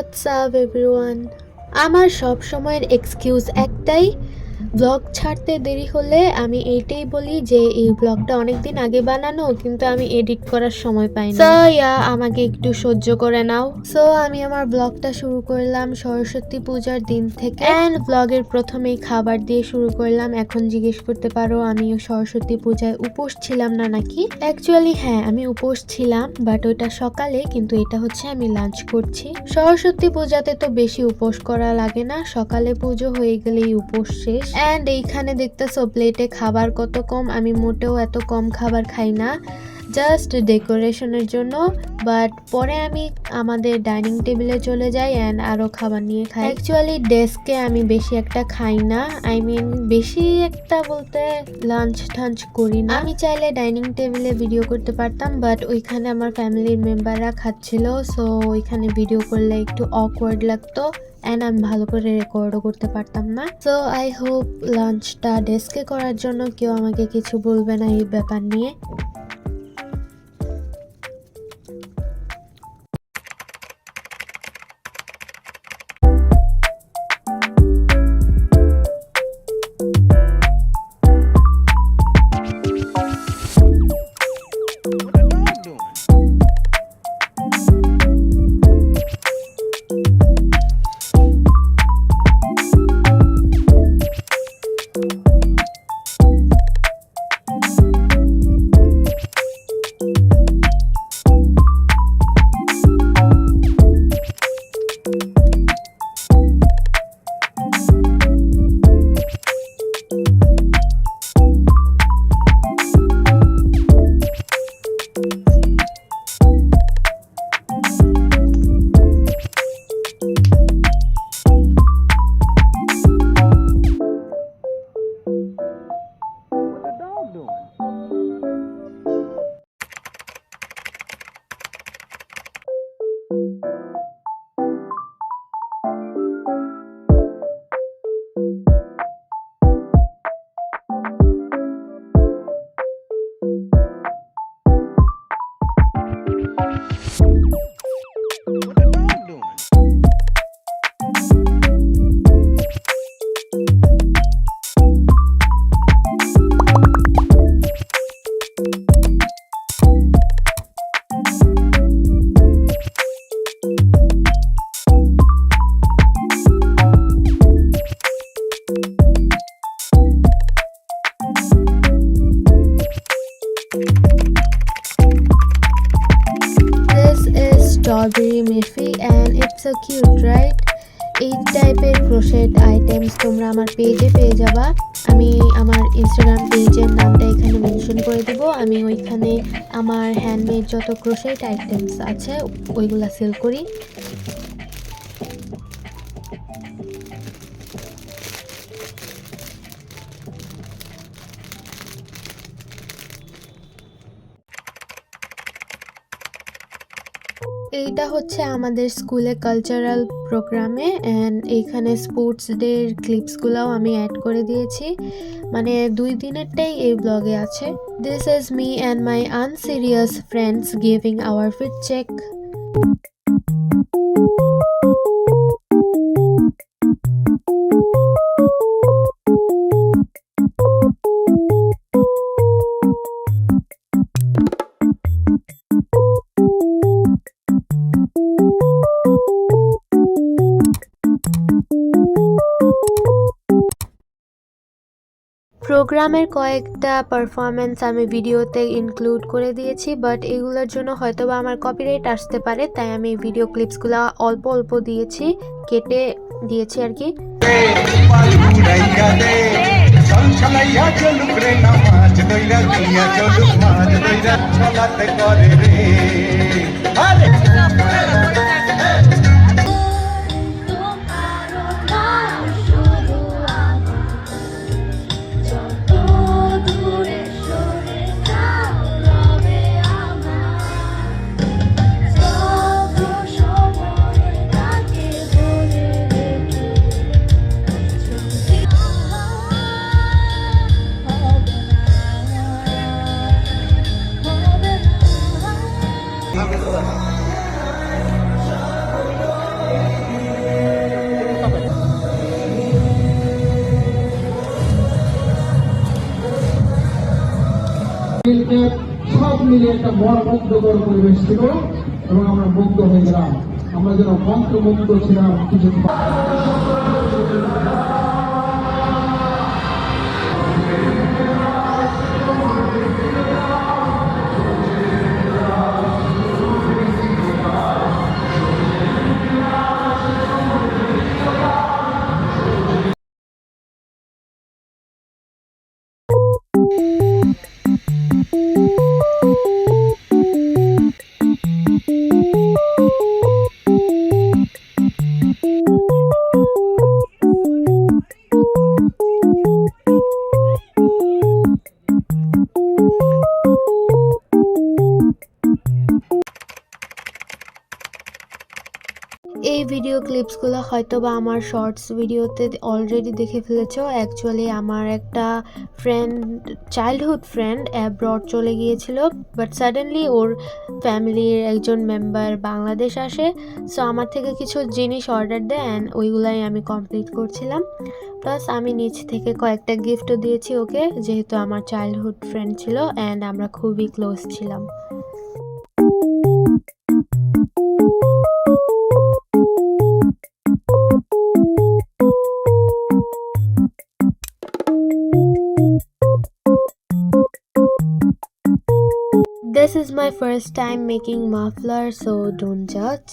What's up everyone. আমার সব সময়ের এক্সকিউজ একটাই, ব্লগ ছাড়তে দেরি হলে আমি এইটাই বলি যে এই ব্লগটা অনেকদিন আগে বানানো, কিন্তু আমি এডিট করার সময় পাইনি। সো আমাকে একটু সহ্য করে নাও। সো আমি আমার ব্লগটা শুরু করলাম সরস্বতী পূজার দিন থেকে, অ্যান্ড ব্লগের প্রথমেই খাবার দিয়ে শুরু করলাম। এখন জিজ্ঞেস করতে পারো আমি সরস্বতী পূজায় উপোস ছিলাম না নাকি? অ্যাকচুয়ালি হ্যাঁ, আমি উপোস ছিলাম, বাট ওইটা সকালে, কিন্তু এটা হচ্ছে আমি লাঞ্চ করছি। সরস্বতী পূজাতে তো বেশি উপোস করা লাগে না, সকালে পুজো হয়ে গেলেই উপোস শেষ। অ্যান্ড এইখানে দেখতেছো প্লেটে খাবার কত কম। আমি মোটেও এত কম খাবার খাই না, জাস্ট ডেকোরেশনের জন্য। বাট পরে আমি আমাদের ডাইনিং টেবিলে চলে যাই অ্যান্ড আরও খাবার নিয়ে খাই। অ্যাকচুয়ালি ডেস্কে আমি বেশি একটা খাই না, আই মিন বেশি একটা বলতে লাঞ্চ টাঞ্চ করি না। আমি চাইলে ডাইনিং টেবিলে ভিডিও করতে পারতাম, বাট ওইখানে আমার ফ্যামিলির মেম্বাররা খাচ্ছিল, সো ওইখানে ভিডিও করলে একটু অকওয়ার্ড লাগতো অ্যান্ড আমি ভালো করে রেকর্ডও করতে পারতাম না। সো আই হোপ লাঞ্চটা ডেস্কে করার জন্য কেউ আমাকে কিছু বলবে না এই ব্যাপার নিয়ে। Strawberry Miffy and it's so cute, right? এই টাইপের ক্রোশেট আইটেমস তোমরা আমার পেজে পেয়ে যাবা। আমি আমার ইনস্টাগ্রাম পেজের নামটা এখানে মেনশন করে দেব। আমি ওইখানে আমার হ্যান্ডমেড যত ক্রোশেট আইটেমস আছে ওইগুলা সেল করি। এইটা হচ্ছে আমাদের স্কুলে কালচারাল প্রোগ্রামে, অ্যান্ড এইখানে স্পোর্টস ডের ক্লিপসগুলোও আমি অ্যাড করে দিয়েছি, মানে 2 দিনেরটাই এই ব্লগে আছে। This is me and my unserious friends giving our fit check. প্রোগ্রামের কয়েকটা পারফরমেন্স আমি ভিডিওতে ইনক্লুড করে দিয়েছি, বাট এগুলোর জন্য হয়তোবা আমার কপিরাইট আসতে পারে, তাই আমি ভিডিও ক্লিপসগুলো অল্প অল্প দিয়েছি, কেটে দিয়েছি আর কি। মিলে একটা মনমুগ্ধকর পরিবেশ ছিল এবং আমরা মুগ্ধ হয়ে গেলাম। আমরা যেন মন্ত্রমুগ্ধ ছিলাম কিছু। এই ভিডিও ক্লিপসগুলো হয়তো বা আমার শর্টস ভিডিওতে অলরেডি দেখে ফেলেছো। অ্যাকচুয়ালি আমার একটা ফ্রেন্ড, চাইল্ডহুড ফ্রেন্ড অ্যাব্রড চলে গিয়েছিল, বাট সাডেনলি ওর ফ্যামিলির একজন মেম্বার বাংলাদেশ আসে। সো আমার থেকে কিছু জিনিস অর্ডার দেয় অ্যান্ড ওইগুলাই আমি কমপ্লিট করছিলাম। প্লাস আমি নিচ থেকে কয়েকটা গিফটও দিয়েছি ওকে, যেহেতু আমার চাইল্ডহুড ফ্রেন্ড ছিল অ্যান্ড আমরা খুবই ক্লোজ ছিলাম। This is my first time making muffler, so don't judge.